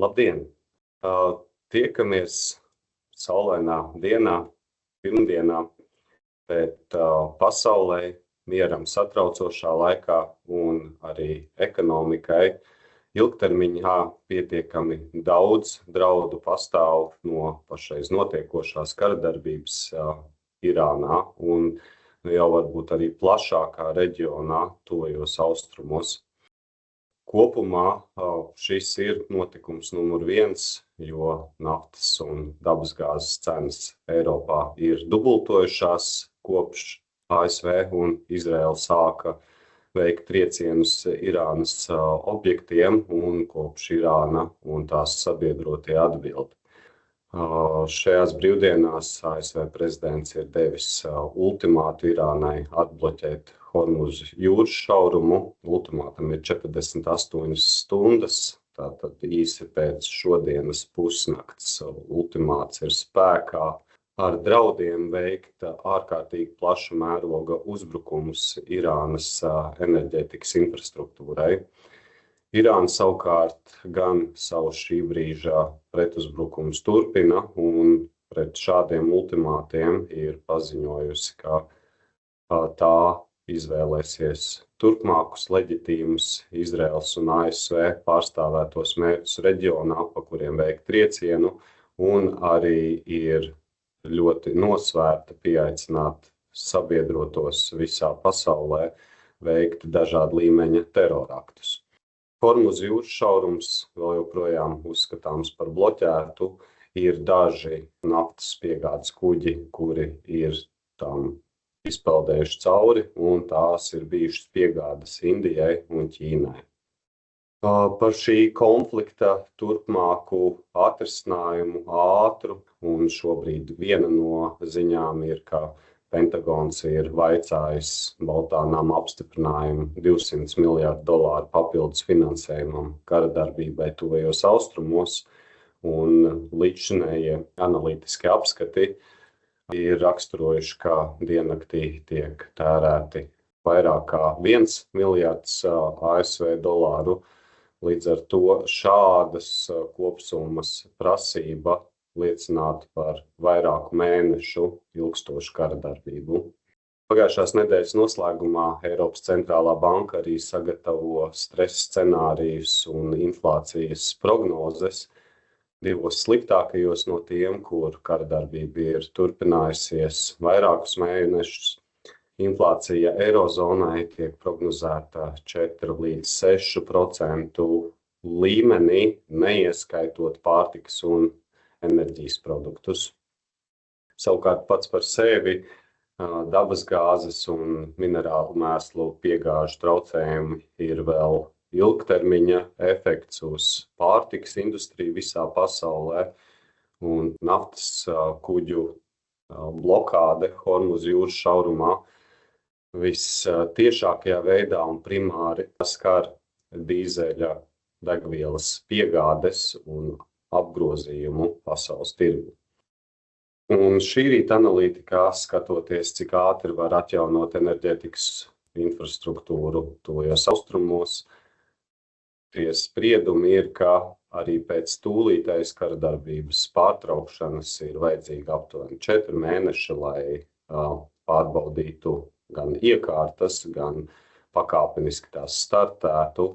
Labdien! Tiekamies saulainā dienā, pirmdienā, bet pasaulē mieram satraucošā laikā un arī ekonomikai ilgtermiņā pietiekami daudz draudu pastāv no pašreiz notiekošās karadarbības Irānā un jau varbūt arī plašākā reģionā, tuvajos austrumos. Kopumā šis ir notikums numur 1, jo naftas un dabasgāzes cenas Eiropā ir dubultojušās kopš ASV un Izraela sāka veikt triecienus Irānas objektiem un kopš Irāna un tās sabiedrotie atbild. Šajās brīvdienās ASV prezidents ir devis ultimātu Irānai atbloķēt Hormuza jūras šaurumu. Ultimātam ir 48 stundas, tātad īsi pēc šodienas pusnakts. Ultimāts ir spēkā ar draudiem veikt ārkārtīgi plaša mēroga uzbrukums Irānas enerģētikas infrastruktūrai. Irāna savukārt gan savu šī brīža pretuzbrukums turpina un pret šādiem ultimātiem ir paziņojusi, ka tā izvēlēsies turpmākus leģitīmus Izraels un ASV pārstāvētos mērķus reģionā, pa kuriem veikt triecienu, un arī ir ļoti nosvērta pieaicināt sabiedrotos visā pasaulē veikt dažādu līmeņa teroraktus. Hormuza jūras šaurums vēl joprojām uzskatāms par bloķētu. Ir daži naftas piegādes kuģi, kuri ir tam izpeldējuši cauri, un tās ir bijušas piegādes Indijai un Ķīnai. Par šī konflikta turpmāku atrisinājumu ātru, un šobrīd viena no ziņām ir, ka Pentagons ir vaicājis Baltā nama apstiprinājumu $200 miljārdu papildus finansējumam karadarbībai tuvajos austrumos, un līdzšinējie analītiskie apskati ir raksturojuši, ka diennaktī tiek tērēti vairāk kā $1 miljards ASV dolāru. Līdz ar to šādas kopsummas prasība liecinātu par vairāku mēnešu ilgstošu karadarbību. Pagājušās nedēļas noslēgumā Eiropas centrālā banka arī sagatavo stresa scenārijus un inflācijas prognozes. Divos sliktākajos no tiem, kur karadarbība ir turpinājusies vairākus mēnešus, inflācija Eirozonai tiek prognozēta 4 līdz 6% līmenī, neieskaitot pārtikas un enerģijas produktus. Savukārt pats par sevi dabasgāzes un minerālu mēslu piegāžu traucējumi ir vēl ilgtermiņa efekts uz pārtikas industriju visā pasaulē, un naftas kuģu blokāde Hormuza jūras šaurumā vistiešākajā veidā un primāri skar dīzeļa degvielas piegādes un apgrozījumu pasaules tirgu. Un šī rīta analītikā, skatoties, cik ātri var atjaunot enerģētikas infrastruktūru tuvajos austrumos, tie spriedumi ir, ka arī pēc tūlītējas karadarbības pārtraukšanas ir vajadzīgi aptuveni 4 mēneši, lai pārbaudītu gan iekārtas, gan pakāpeniski tās startētu,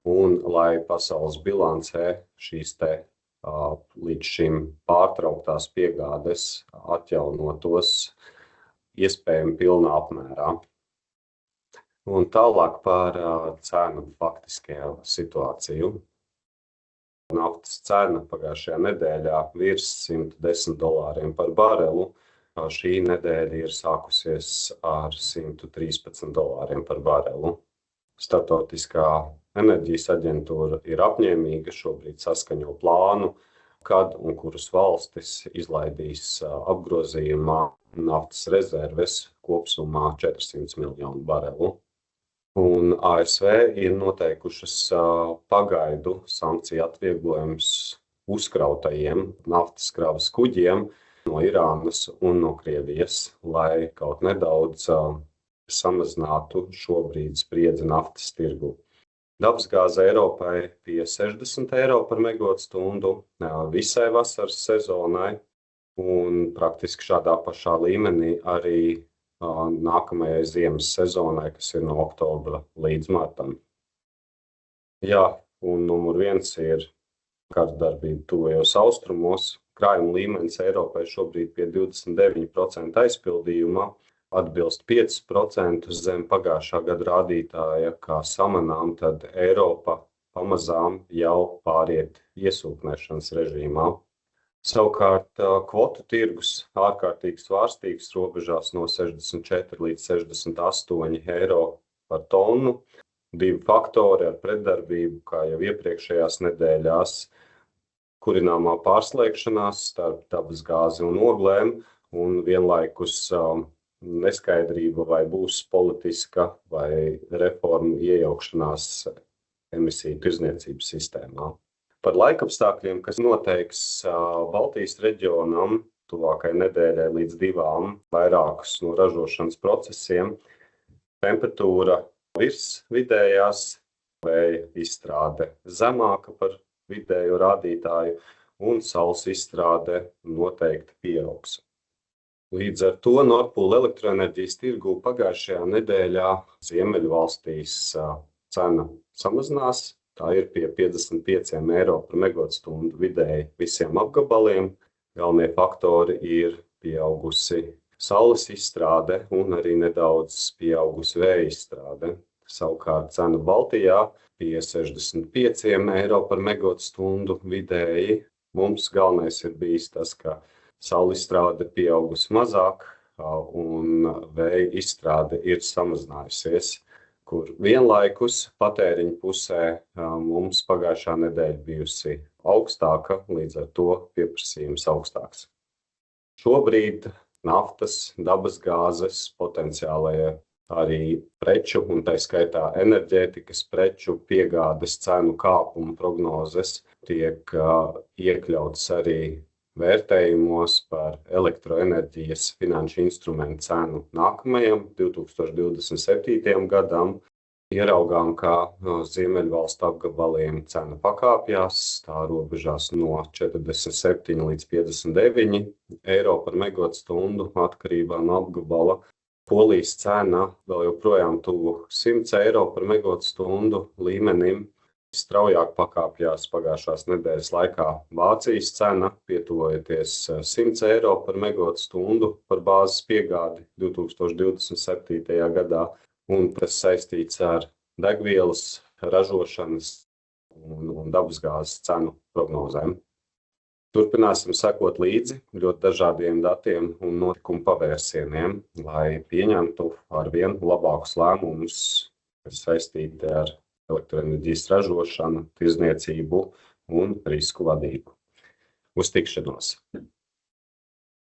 un lai pasaules bilancē šīs līdz šim pārtrauktās piegādes atjaunotos iespējami pilnā apmērā. Un tālāk par cenu faktiskajā situāciju. Naftas cena pagājušajā nedēļā virs $110 par barelu. Šī nedēļa ir sākusies ar $113 par barelu. Startautiskā enerģijas aģentūra ir apņēmīga, šobrīd saskaņo plānu, kad un kuras valstis izlaidīs apgrozījumā naftas rezerves kopsumā 400 miljonu barelu. Un ASV ir noteikušas pagaidu sankciju atvieglojumus uzkrautajiem naftas kravas kuģiem no Irānas un no Krievijas, lai kaut nedaudz samazinātu šobrīd spriedzi naftas tirgu. Dabasgāze Eiropai pie 60 eiro par megawatstundu visai vasaras sezonai, un praktiski šādā pašā līmenī arī nākamajai ziemas sezonai, kas ir no oktobra līdz martam. Jā, un numur 1 ir kardarbība tuvajos austrumos. Krājuma līmenis Eiropai šobrīd pie 29% aizpildījumā, atbilst 5% zem pagājušā gada rādītāja, kā samanām, tad Eiropa pamazām jau pāriet iesūknēšanas režīmā. Savukārt kvotu tirgus ārkārtīgi svārstīgs, robežās no 64 līdz 68 eiro par tonu. 2 faktori ar pretdarbību, kā jau iepriekšējās nedēļās, kurināmā pārslēgšanās starp dabasgāzi un oglēm, un vienlaikus neskaidrība, vai būs politiska vai reformu iejaukšanās emisiju tirdzniecības sistēmā. Par laikapstākļiem, kas noteiks Baltijas reģionam tuvākajai nedēļai līdz 2 vairākus no ražošanas procesiem, temperatūra virs vidējās, vēja izstrāde zemāka par vidējo rādītāju, un saules izstrāde noteikti pieaugs. Līdz ar to Nord Pool elektroenerģijas tirgū pagājušajā nedēļā Ziemeļvalstīs cena samazinās. Tā ir pie 55 eiro par megawatstundu vidēji visiem apgabaliem. Galvenie faktori ir pieaugusi saules izstrāde un arī nedaudz pieaugusi vēja izstrāde. Savukārt cena Baltijā pie 65 eiro par megawatstundu vidēji. Mums galvenais ir bijis tas, ka saules izstrāde pieaugusi mazāk un vēja izstrāde ir samazinājusies, kur vienlaikus patēriņa pusē mums pagājušā nedēļa bijusi augstāka, līdz ar to pieprasījums augstāks. Šobrīd naftas, dabasgāzes, potenciālajie arī preču un tā skaitā enerģētikas preču piegādes cenu kāpuma prognozes tiek iekļautas arī vērtējumos par elektroenerģijas finanšu instrumentu cenu nākamajam 2027. gadam. Ieraugām, ka Ziemeļvalstu apgabaliem cena pakāpjās, tā robežās no 47 līdz 59 eiro par megawatstundu atkarībā no apgabala. Polijas cena vēl joprojām tuvu 100 eiro par megawatstundu līmenim. Straujāk pakāpjās pagājušās nedēļas laikā Vācijas cena, pietuvojoties 100 eiro par megawatstundu par bāzes piegādi 2027. gadā, un tas saistīts ar degvielas ražošanas un dabasgāzes cenu prognozēm. Turpināsim sekot līdzi ļoti dažādiem datiem un notikumu pavērsieniem, lai pieņemtu arvien labākus lēmumus, kas saistīti ar elektroenerģijas ražošanu, tirdzniecību un risku vadību. Uz tikšanos!